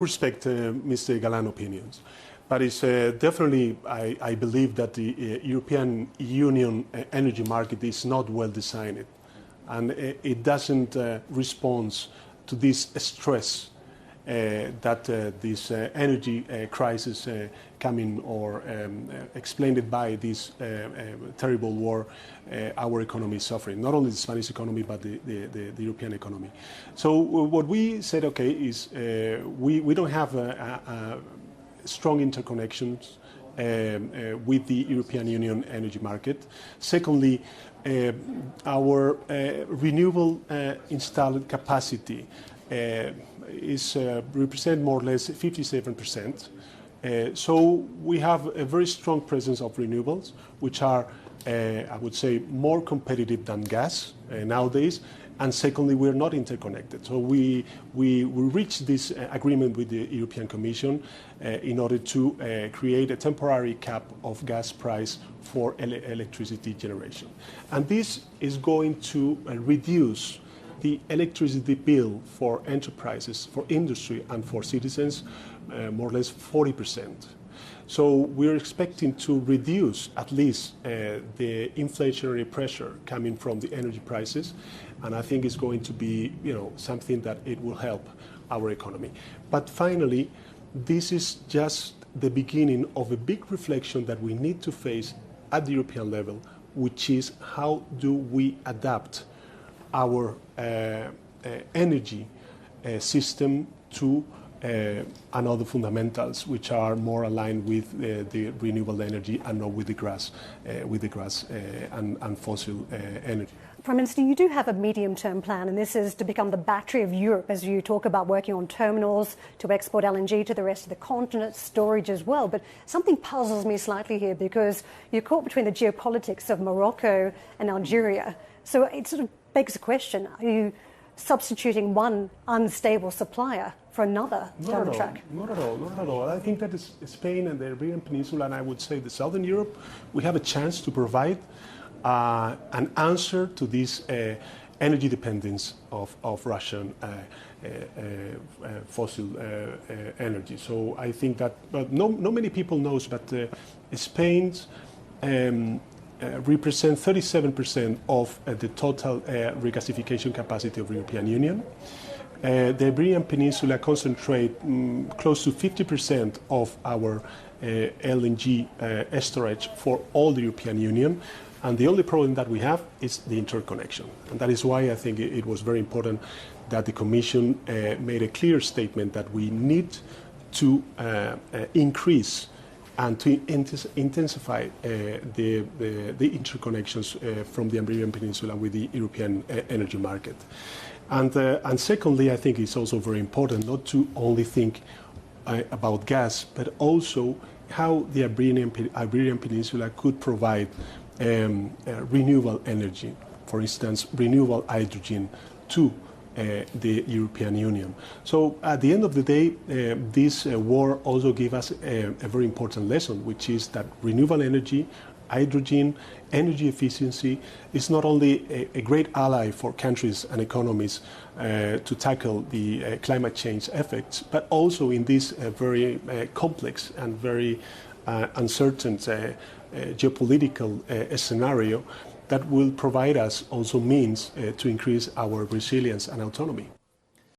Respect Mr. Galan's opinions, but it's definitely, I believe that the European Union energy market is not well designed, and it doesn't respond to this stress that this energy crisis coming or explained by this terrible war our economy is suffering, not only the Spanish economy but the European economy. So what we said, okay, is we don't have strong interconnections with the European Union energy market. Secondly, our renewable installed capacity represent more or less 57%. So we have a very strong presence of renewables, which are, I would say, more competitive than gas nowadays. And secondly, we're not interconnected. So we reached this agreement with the European Commission in order to create a temporary cap of gas price for electricity generation. And this is going to reduce the electricity bill for enterprises, for industry, and for citizens more or less 40%. So we're expecting to reduce at least the inflationary pressure coming from the energy prices, and I think it's going to be, something that it will help our economy. But finally, this is just the beginning of a big reflection that we need to face at the European level, which is how do we adapt our energy system to and other fundamentals which are more aligned with the renewable energy and not with the grass and fossil energy. Prime Minister, you do have a medium-term plan, and this is to become the battery of Europe as you talk about working on terminals to export LNG to the rest of the continent, storage as well. But something puzzles me slightly here because you're caught between the geopolitics of Morocco and Algeria. So it sort of begs the question, are you substituting one unstable supplier for another down the track? Not at all. I think that Spain and the Iberian Peninsula, and I would say the Southern Europe, we have a chance to provide an answer to this energy dependence of Russian fossil energy. So I think that, but not many people knows, but Spain's represent 37% of the total regasification capacity of the European Union. The Iberian Peninsula concentrate close to 50% of our LNG storage for all the European Union. And the only problem that we have is the interconnection. And that is why I think it was very important that the Commission made a clear statement that we need to increase and to intensify the interconnections from the Iberian Peninsula with the European energy market. And secondly, I think it's also very important not to only think about gas, but also how the Iberian Peninsula could provide renewable energy, for instance, renewable hydrogen to the European Union. So at the end of the day, this war also gave us a very important lesson, which is that renewable energy, hydrogen, energy efficiency is not only a great ally for countries and economies to tackle the climate change effects, but also in this very complex and very uncertain geopolitical scenario that will provide us also means to increase our resilience and autonomy.